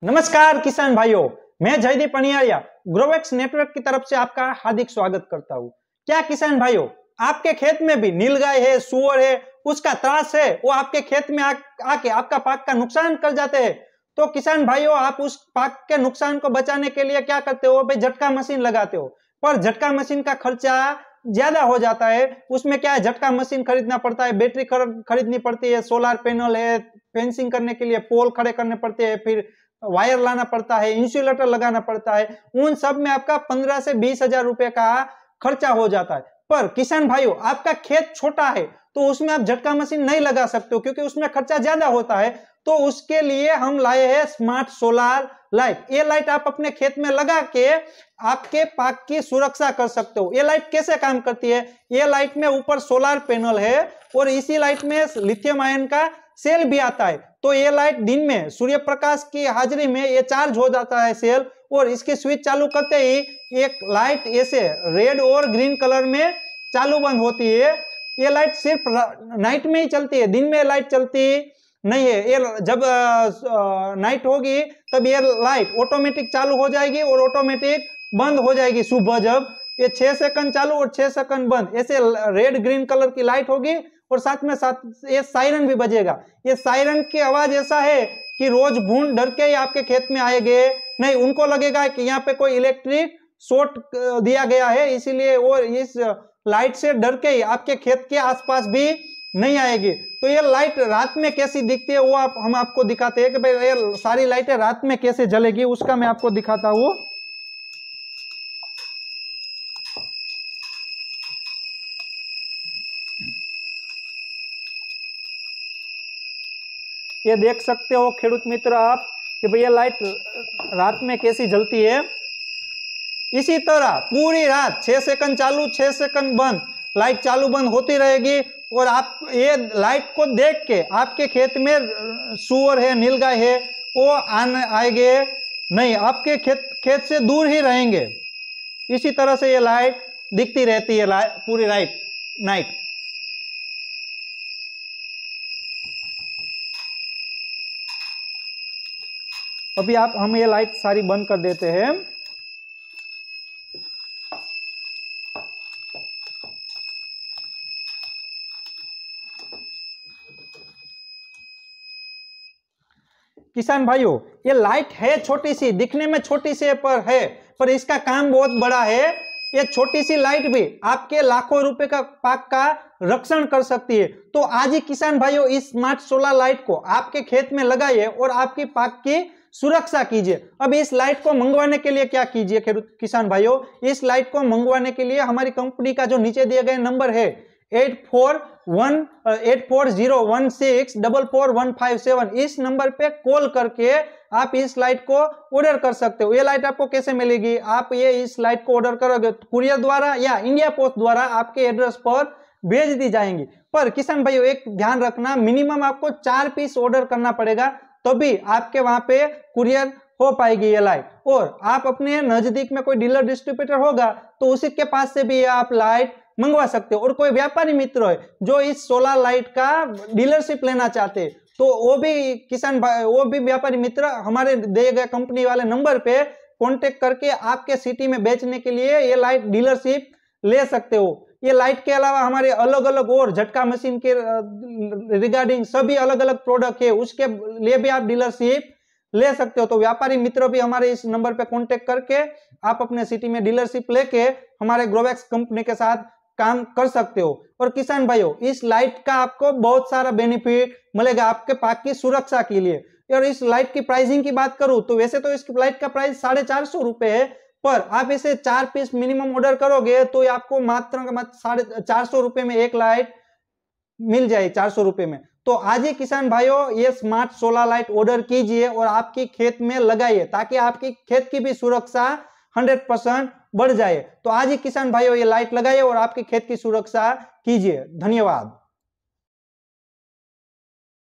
नमस्कार किसान भाइयों, मैं जयदीप अनियारिया ग्रोवेक्स नेटवर्क की तरफ से आपका हार्दिक स्वागत करता हूं। क्या किसान भाइयों, आपके खेत में भी नीलगाय है, सुअर है, उसका त्रास है, वो आपके खेत में आके आपका पाक का नुकसान कर जाते हैं। तो किसान भाइयों, आप उस पाक के नुकसान को बचाने के लिए क्या करते हो भाई? झटका मशीन लगाते हो, पर झटका मशीन का खर्चा ज्यादा हो जाता है। उसमें क्या है, झटका मशीन खरीदना पड़ता है, बैटरी खरीदनी पड़ती है, सोलर पैनल है, फेंसिंग करने के लिए पोल खड़े करने पड़ते हैं, फिर वायर लाना पड़ता है, इंसुलेटर लगाना पड़ता है। उन सब में आपका 15 से 20 हजार रुपए का खर्चा हो जाता है। पर किसान भाइयों, आपका खेत छोटा है तो उसमें आप झटका मशीन नहीं लगा सकते हो, क्योंकि उसमें खर्चा ज्यादा होता है। तो उसके लिए हम लाए हैं स्मार्ट सोलर लाइट। ये लाइट आप अपने खेत में लगा के आपके पाक की सुरक्षा कर सकते हो। ये लाइट कैसे काम करती है? ये लाइट में ऊपर सोलर पैनल है और इसी लाइट में लिथियम आयन का सेल भी आता है। तो ये लाइट दिन में सूर्य प्रकाश की हाजिरी में ये चार्ज हो जाता है सेल, और इसकी स्विच चालू करते ही एक लाइट ऐसे रेड और ग्रीन कलर में चालू बंद होती है। ये लाइट सिर्फ नाइट में ही चलती है, दिन में लाइट चलती नहीं है। ये जब नाइट होगी तब ये लाइट ऑटोमेटिक चालू हो जाएगी और ऑटोमेटिक बंद हो जाएगी। सुबह जब ये 6 सेकंड चालू और 6 सेकंड बंद, ऐसे रेड ग्रीन कलर की लाइट होगी। और साथ में साथ ये सायरन भी बजेगा। ये सायरन की आवाज ऐसा है कि रोज भून डर के ही आपके खेत में आएंगे नहीं, उनको लगेगा कि यहाँ पे कोई इलेक्ट्रिक शॉर्ट दिया गया है, इसीलिए वो इस लाइट से डर के ही आपके खेत के आसपास भी नहीं आएगी। तो ये लाइट रात में कैसी दिखती है वो हम आपको दिखाते हैं कि भाई ये सारी लाइटें रात में कैसे जलेगी, उसका मैं आपको दिखाता हूँ। ये देख सकते हो खेडूत मित्र आप कि भैया लाइट रात में कैसी जलती है। इसी तरह पूरी रात 6 सेकंड चालू 6 सेकंड बंद, लाइट चालू बंद होती रहेगी। और आप ये लाइट को देख के आपके खेत में सुअर है, नीलगाय है, वो आएंगे नहीं, आपके खेत से दूर ही रहेंगे। इसी तरह से ये लाइट दिखती रहती है पूरी नाइट। अभी हम ये लाइट सारी बंद कर देते हैं। किसान भाइयों, ये लाइट है छोटी सी, दिखने में छोटी सी पर इसका काम बहुत बड़ा है। ये छोटी सी लाइट भी आपके लाखों रुपए का पाक का रक्षण कर सकती है। तो आज ही किसान भाइयों इस स्मार्ट सोलर लाइट को आपके खेत में लगाइए और आपकी पाक की सुरक्षा कीजिए। अब इस लाइट को मंगवाने के लिए क्या कीजिए किसान भाइयों? इस लाइट को मंगवाने के लिए हमारी कंपनी का जो नीचे दिए गए नंबर है 8401644157, इस नंबर पे कॉल करके आप इस लाइट को ऑर्डर कर सकते हो। ये लाइट आपको कैसे मिलेगी? आप इस लाइट को ऑर्डर करोगे कुरियर द्वारा या इंडिया पोस्ट द्वारा आपके एड्रेस पर भेज दी जाएंगी। पर किसान भाइयों एक ध्यान रखना, मिनिमम आपको 4 पीस ऑर्डर करना पड़ेगा, तभी आपके वहां पे कुरियर हो पाएगी ये लाइट। और आप अपने नजदीक में कोई डीलर डिस्ट्रीब्यूटर होगा तो उसी के पास से भी आप लाइट मंगवा सकते हो। और कोई व्यापारी मित्र है जो इस सोलर लाइट का डीलरशिप लेना चाहते हैं तो वो भी व्यापारी मित्र हमारे दिए गए कंपनी वाले नंबर पे कांटेक्ट करके आपके सिटी में बेचने के लिए ये लाइट डीलरशिप ले सकते हो। ये लाइट के अलावा हमारे अलग अलग और झटका मशीन के रिगार्डिंग सभी अलग अलग प्रोडक्ट है, उसके लिए भी आप डीलरशिप ले सकते हो। तो व्यापारी मित्र भी हमारे इस नंबर पे कांटेक्ट करके आप अपने सिटी में डीलरशिप लेके हमारे ग्रोवेक्स कंपनी के साथ काम कर सकते हो। और किसान भाइयों, इस लाइट का आपको बहुत सारा बेनिफिट मिलेगा आपके पाक की सुरक्षा के लिए। और इस लाइट की प्राइसिंग की बात करूं तो वैसे तो इस लाइट का प्राइस 450 रुपए है, पर आप इसे 4 पीस मिनिमम ऑर्डर करोगे तो आपको मात्र 450 रुपए में एक लाइट मिल जाए, 400 रुपए में। तो आज ही किसान भाइयों ये स्मार्ट सोलर लाइट ऑर्डर कीजिए और आपकी खेत में लगाइए, ताकि आपकी खेत की भी सुरक्षा 100% बढ़ जाए। तो आज ही किसान भाइयों ये लाइट लगाइए और आपके खेत की सुरक्षा कीजिए। धन्यवाद।